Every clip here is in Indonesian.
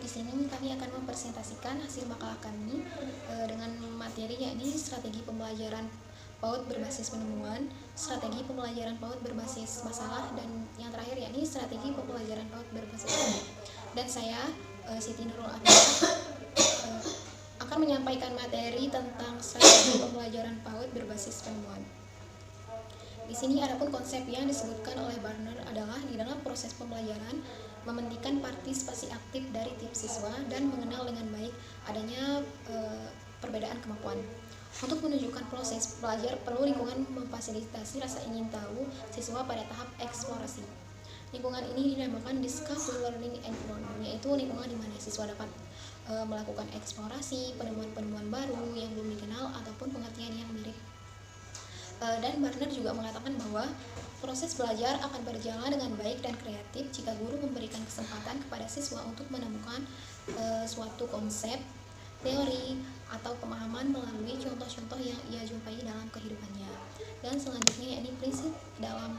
Di sini kami akan mempresentasikan hasil makalah kami dengan materi yakni strategi pembelajaran PAUD berbasis penemuan, strategi pembelajaran PAUD berbasis masalah, dan yang terakhir yakni strategi pembelajaran PAUD berbasis penemuan. Dan saya Siti Nurul Arifah akan menyampaikan materi tentang strategi pembelajaran PAUD berbasis penemuan. Di sini adapun konsep yang disebutkan oleh Barner adalah di dalam proses pembelajaran mementingkan partisipasi aktif dari tim siswa dan mengenal dengan baik adanya perbedaan kemampuan. Untuk menunjukkan proses belajar perlu lingkungan memfasilitasi rasa ingin tahu siswa pada tahap eksplorasi. Lingkungan ini dinamakan discovery learning environment, yaitu lingkungan di mana siswa dapat melakukan eksplorasi, penemuan-penemuan baru yang belum dikenal ataupun pengertian yang mirip. Dan Barner juga mengatakan bahwa proses belajar akan berjalan dengan baik dan kreatif jika guru memberikan kesempatan kepada siswa untuk menemukan suatu konsep, teori, atau pemahaman melalui contoh-contoh yang ia jumpai dalam kehidupannya. Dan selanjutnya yakni prinsip dalam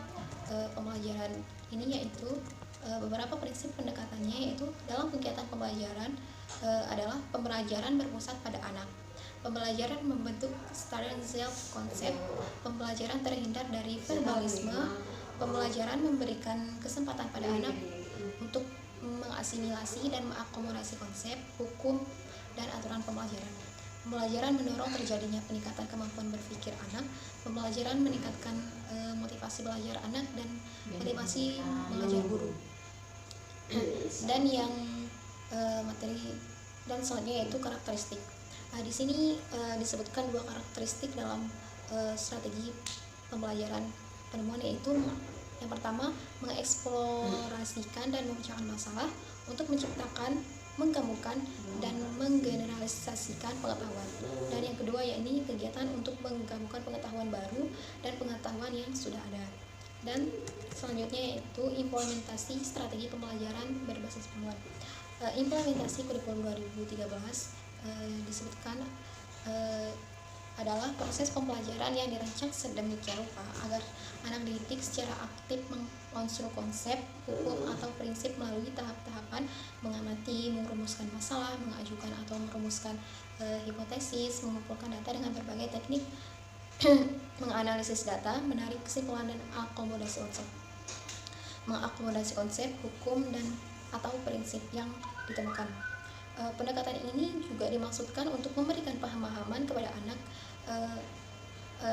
pembelajaran ini, yaitu beberapa prinsip pendekatannya, yaitu dalam kegiatan pembelajaran adalah pembelajaran berpusat pada anak. Pembelajaran membentuk student self concept, pembelajaran terhindar dari verbalisme, pembelajaran memberikan kesempatan pada anak untuk mengasimilasi dan mengakomodasi konsep, hukum, dan aturan pembelajaran. Pembelajaran mendorong terjadinya peningkatan kemampuan berpikir anak, pembelajaran meningkatkan motivasi belajar anak dan motivasi belajar guru. Dan yang materi dan selanjutnya yaitu karakteristik. Di sini disebutkan dua karakteristik dalam strategi pembelajaran penemuan, yaitu yang pertama mengeksplorasikan dan memecahkan masalah untuk menciptakan, menggabungkan, dan menggeneralisasikan pengetahuan. Dan yang kedua yakni kegiatan untuk menggabungkan pengetahuan baru dan pengetahuan yang sudah ada. Dan selanjutnya yaitu implementasi strategi pembelajaran berbasis penemuan. Implementasi kurikulum 2013 disebutkan adalah proses pembelajaran yang dirancang sedemikian rupa agar anak dididik secara aktif mengkonstruk konsep, hukum, atau prinsip melalui tahap-tahapan mengamati, merumuskan masalah, mengajukan atau merumuskan hipotesis, mengumpulkan data dengan berbagai teknik, menganalisis data, menarik kesimpulan, dan mengakomodasi konsep, hukum, dan atau prinsip yang ditemukan. Pendekatan ini juga dimaksudkan untuk memberikan pemahaman kepada anak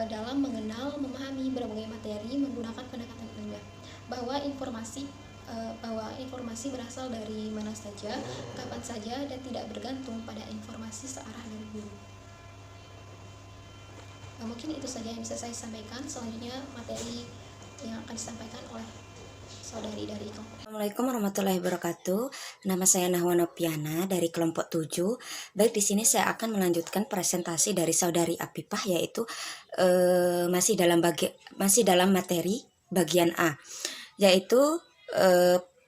dalam mengenal, memahami berbagai materi menggunakan pendekatan ilmiah, bahwa informasi berasal dari mana saja, kapan saja, dan tidak bergantung pada informasi searah dari guru. Mungkin itu saja yang bisa saya sampaikan. Selanjutnya materi yang akan disampaikan oleh saudari dari kelompok. Assalamualaikum warahmatullahi wabarakatuh. Nama saya Nahwa Nopiana dari kelompok 7. Baik, di sini saya akan melanjutkan presentasi dari saudari Apipah, yaitu masih dalam materi bagian A, yaitu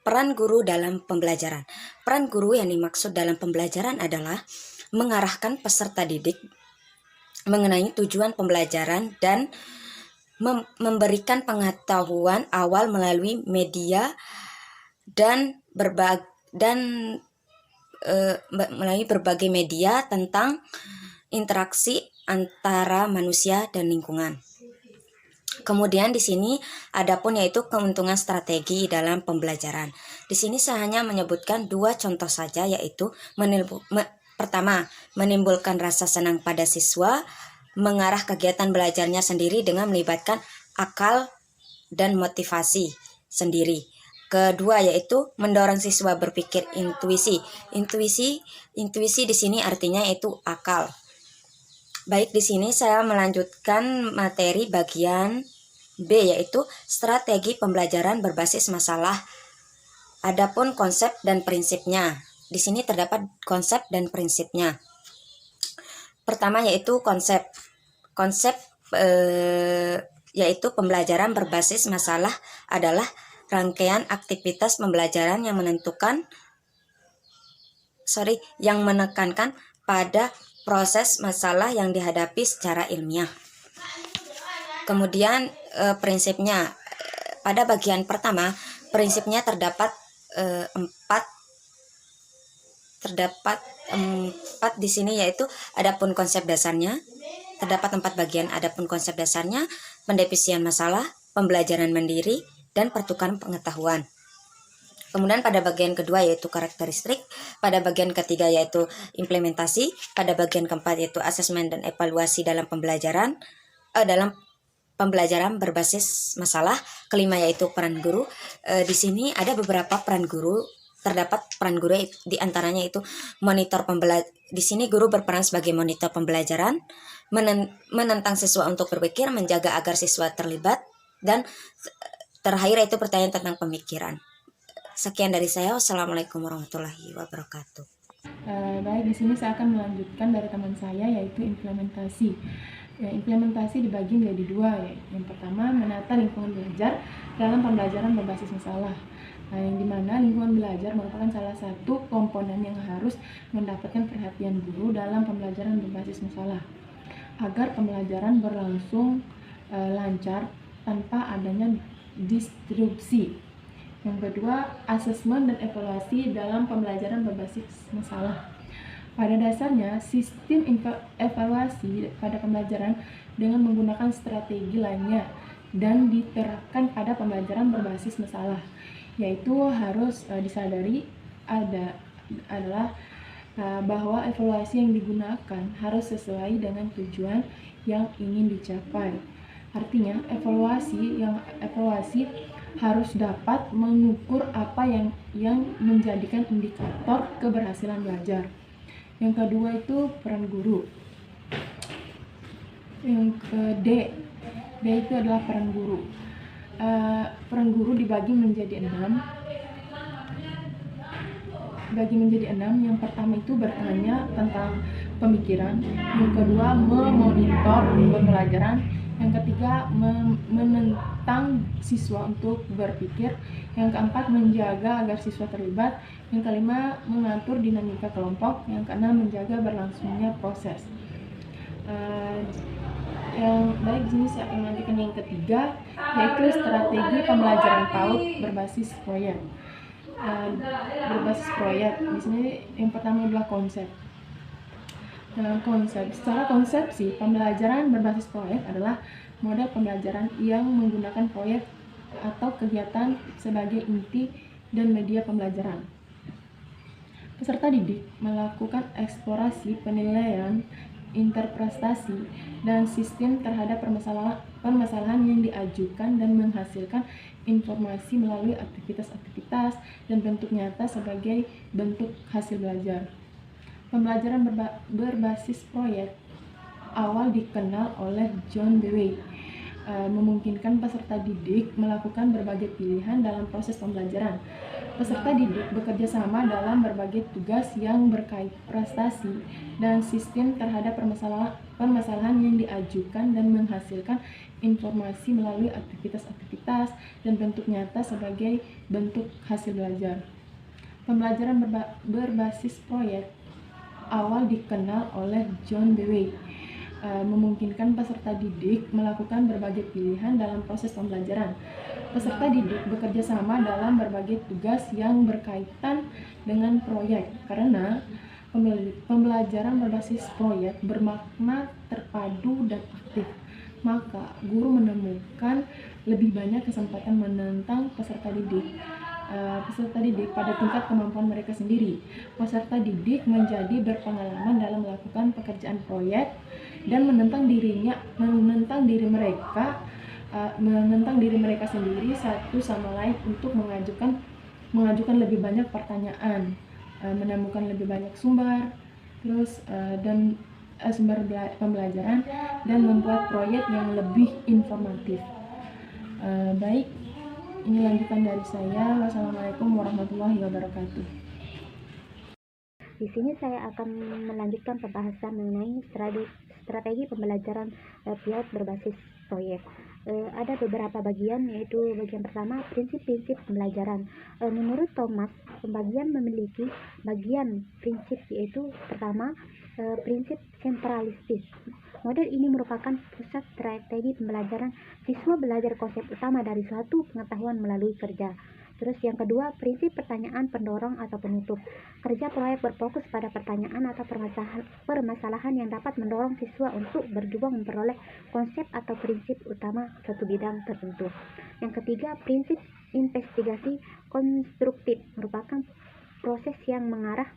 peran guru dalam pembelajaran. Peran guru yang dimaksud dalam pembelajaran adalah mengarahkan peserta didik mengenai tujuan pembelajaran dan memberikan pengetahuan awal melalui media dan melalui berbagai media tentang interaksi antara manusia dan lingkungan. Kemudian di sini adapun yaitu keuntungan strategi dalam pembelajaran. Di sini saya hanya menyebutkan dua contoh saja, yaitu pertama, menimbulkan rasa senang pada siswa, mengarah kegiatan belajarnya sendiri dengan melibatkan akal dan motivasi sendiri. Kedua yaitu mendorong siswa berpikir intuisi. Intuisi di sini artinya yaitu akal. Baik, di sini saya melanjutkan materi bagian B, yaitu strategi pembelajaran berbasis masalah. Adapun konsep dan prinsipnya. Di sini terdapat konsep dan prinsipnya. Pertama yaitu konsep yaitu pembelajaran berbasis masalah adalah rangkaian aktivitas pembelajaran yang menekankan pada proses masalah yang dihadapi secara ilmiah. Kemudian prinsipnya, pada bagian pertama prinsipnya terdapat 4 terdapat 4 di sini, yaitu adapun konsep dasarnya. Terdapat 4 bagian, adapun konsep dasarnya, pendefinisian masalah, pembelajaran mandiri, dan pertukaran pengetahuan. Kemudian pada bagian kedua yaitu karakteristik, pada bagian ketiga yaitu implementasi, pada bagian keempat yaitu asesmen dan evaluasi dalam pembelajaran berbasis masalah, kelima yaitu peran guru. Di sini ada beberapa peran guru. Terdapat peran guru di antaranya itu monitor pembelajaran. Di sini guru berperan sebagai monitor pembelajaran, menentang siswa untuk berpikir, menjaga agar siswa terlibat, dan terakhir yaitu pertanyaan tentang pemikiran. Sekian dari saya. Wassalamualaikum warahmatullahi wabarakatuh. Baik, di sini saya akan melanjutkan dari teman saya, yaitu implementasi. Implementasi dibagi menjadi 2. Yang pertama, menata lingkungan belajar dalam pembelajaran berbasis masalah. Yang dimana lingkungan belajar merupakan salah satu komponen yang harus mendapatkan perhatian guru dalam pembelajaran berbasis masalah, agar pembelajaran berlangsung lancar tanpa adanya disrupsi. Yang kedua, asesmen dan evaluasi dalam pembelajaran berbasis masalah. Pada dasarnya, sistem evaluasi pada pembelajaran dengan menggunakan strategi lainnya dan diterapkan pada pembelajaran berbasis masalah, yaitu harus disadari adalah bahwa evaluasi yang digunakan harus sesuai dengan tujuan yang ingin dicapai. Artinya, evaluasi harus dapat mengukur apa yang menjadikan indikator keberhasilan belajar. Yang kedua itu peran guru. Yang D itu adalah peran guru. Peran guru dibagi menjadi 6. Yang pertama itu bertanya tentang pemikiran. Yang kedua, memonitor pembelajaran. Yang ketiga, menentang siswa untuk berpikir. Yang keempat, menjaga agar siswa terlibat. Yang kelima, mengatur dinamika kelompok. Yang keenam, menjaga berlangsungnya proses. Yang baik, di sini saya akan melanjutkan yang ketiga, yaitu strategi pembelajaran PAUD berbasis proyek. Di sini yang pertama adalah konsep. Secara konsepsi, pembelajaran berbasis proyek adalah model pembelajaran yang menggunakan proyek atau kegiatan sebagai inti dan media pembelajaran. Peserta didik melakukan eksplorasi, penilaian, interpretasi, dan sistem terhadap permasalahan yang diajukan dan menghasilkan informasi melalui aktivitas-aktivitas dan bentuk nyata sebagai bentuk hasil belajar. Pembelajaran berbasis proyek awal dikenal oleh John Dewey, memungkinkan peserta didik melakukan berbagai pilihan dalam proses pembelajaran. Peserta didik bekerja sama dalam berbagai tugas yang berkait prestasi dan sistem terhadap permasalahan yang diajukan dan menghasilkan informasi melalui aktivitas-aktivitas dan bentuk nyata sebagai bentuk hasil belajar. Pembelajaran berbasis proyek awal dikenal oleh John Dewey, memungkinkan peserta didik melakukan berbagai pilihan dalam proses pembelajaran. Peserta didik bekerja sama dalam berbagai tugas yang berkaitan dengan proyek, karena pembelajaran berbasis proyek bermakna terpadu dan aktif. Maka guru menemukan lebih banyak kesempatan menentang peserta didik pada tingkat kemampuan mereka sendiri. Peserta didik menjadi berpengalaman dalam melakukan pekerjaan proyek dan menentang diri mereka sendiri satu sama lain untuk mengajukan lebih banyak pertanyaan, menemukan lebih banyak sumber pembelajaran dan membuat proyek yang lebih informatif. Baik, ini lanjutan dari saya. Wassalamualaikum warahmatullahi wabarakatuh. Di sini saya akan melanjutkan pembahasan mengenai strategi pembelajaran pilot berbasis proyek. Ada beberapa bagian, yaitu bagian pertama, prinsip-prinsip pembelajaran. Menurut Thomas, pembagian memiliki bagian prinsip, yaitu pertama, prinsip sentralistis. Model ini merupakan pusat strategi pembelajaran. Siswa belajar konsep utama dari suatu pengetahuan melalui kerja. Terus yang kedua, prinsip pertanyaan pendorong atau penutup. Kerja proyek berfokus pada pertanyaan atau permasalahan yang dapat mendorong siswa untuk berjuang memperoleh konsep atau prinsip utama suatu bidang tertentu. Yang ketiga, prinsip investigasi konstruktif merupakan proses yang mengarah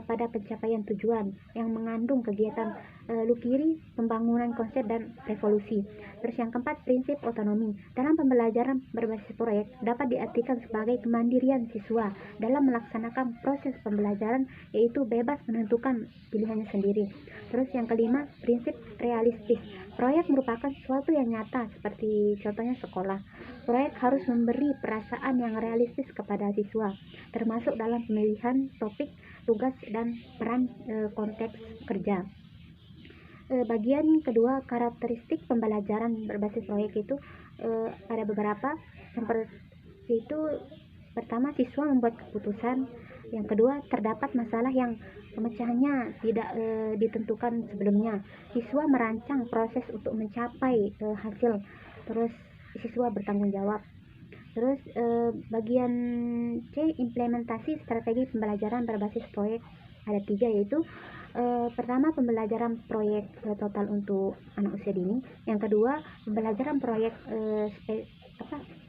pada pencapaian tujuan yang mengandung kegiatan lukiri, pembangunan konsep dan revolusi. Terus yang keempat, prinsip otonomi. Dalam pembelajaran berbasis proyek dapat diartikan sebagai kemandirian siswa dalam melaksanakan proses pembelajaran, yaitu bebas menentukan pilihannya sendiri. Terus yang kelima, prinsip realistis. Proyek merupakan sesuatu yang nyata, seperti contohnya sekolah. Proyek harus memberi perasaan yang realistis kepada siswa, termasuk dalam pemilihan topik, tugas, dan peran konteks kerja. Bagian kedua, karakteristik pembelajaran berbasis proyek itu ada beberapa. Seperti itu, pertama, siswa membuat keputusan. Yang kedua, terdapat masalah yang pemecahannya tidak ditentukan sebelumnya. Siswa merancang proses untuk mencapai hasil. Terus siswa bertanggung jawab. Terus bagian C, implementasi strategi pembelajaran berbasis proyek, ada 3, yaitu pertama, pembelajaran proyek total untuk anak usia dini. Yang kedua, pembelajaran proyek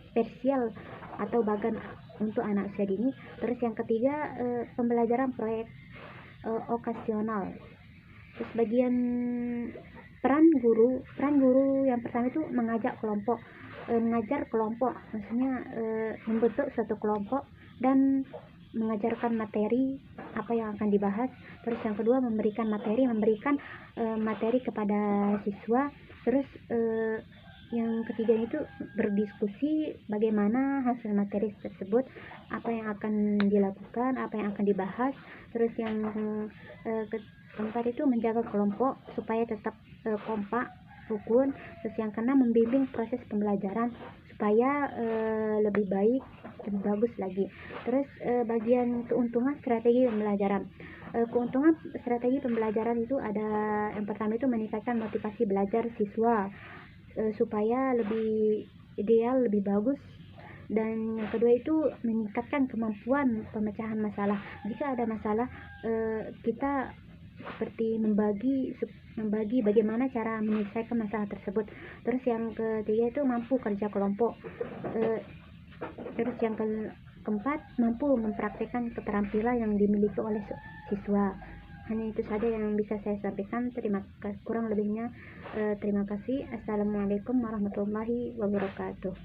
spesial atau bagan untuk anak usia dini. Terus yang ketiga, pembelajaran proyek okasional. Terus bagian peran guru yang pertama itu mengajak kelompok, mengajar kelompok, maksudnya membentuk suatu kelompok dan mengajarkan materi apa yang akan dibahas. Terus yang kedua, memberikan materi kepada siswa. Terus yang ketiga itu berdiskusi bagaimana hasil materi tersebut, apa yang akan dilakukan, apa yang akan dibahas. Terus yang keempat itu menjaga kelompok supaya tetap kompak, rukun. Terus yang keenam, membimbing proses pembelajaran supaya lebih baik, lebih bagus lagi. Terus bagian keuntungan strategi pembelajaran. Keuntungan strategi pembelajaran itu ada, yang pertama itu meningkatkan motivasi belajar siswa supaya lebih ideal, lebih bagus. Dan yang kedua itu meningkatkan kemampuan pemecahan masalah. Jika ada masalah, kita seperti membagi bagaimana cara menyelesaikan masalah tersebut. Terus yang ketiga itu mampu kerja kelompok. Terus yang keempat, mampu mempraktikkan keterampilan yang dimiliki oleh siswa. Hanya itu saja yang bisa saya sampaikan. Kurang lebihnya terima kasih. Assalamualaikum warahmatullahi wabarakatuh.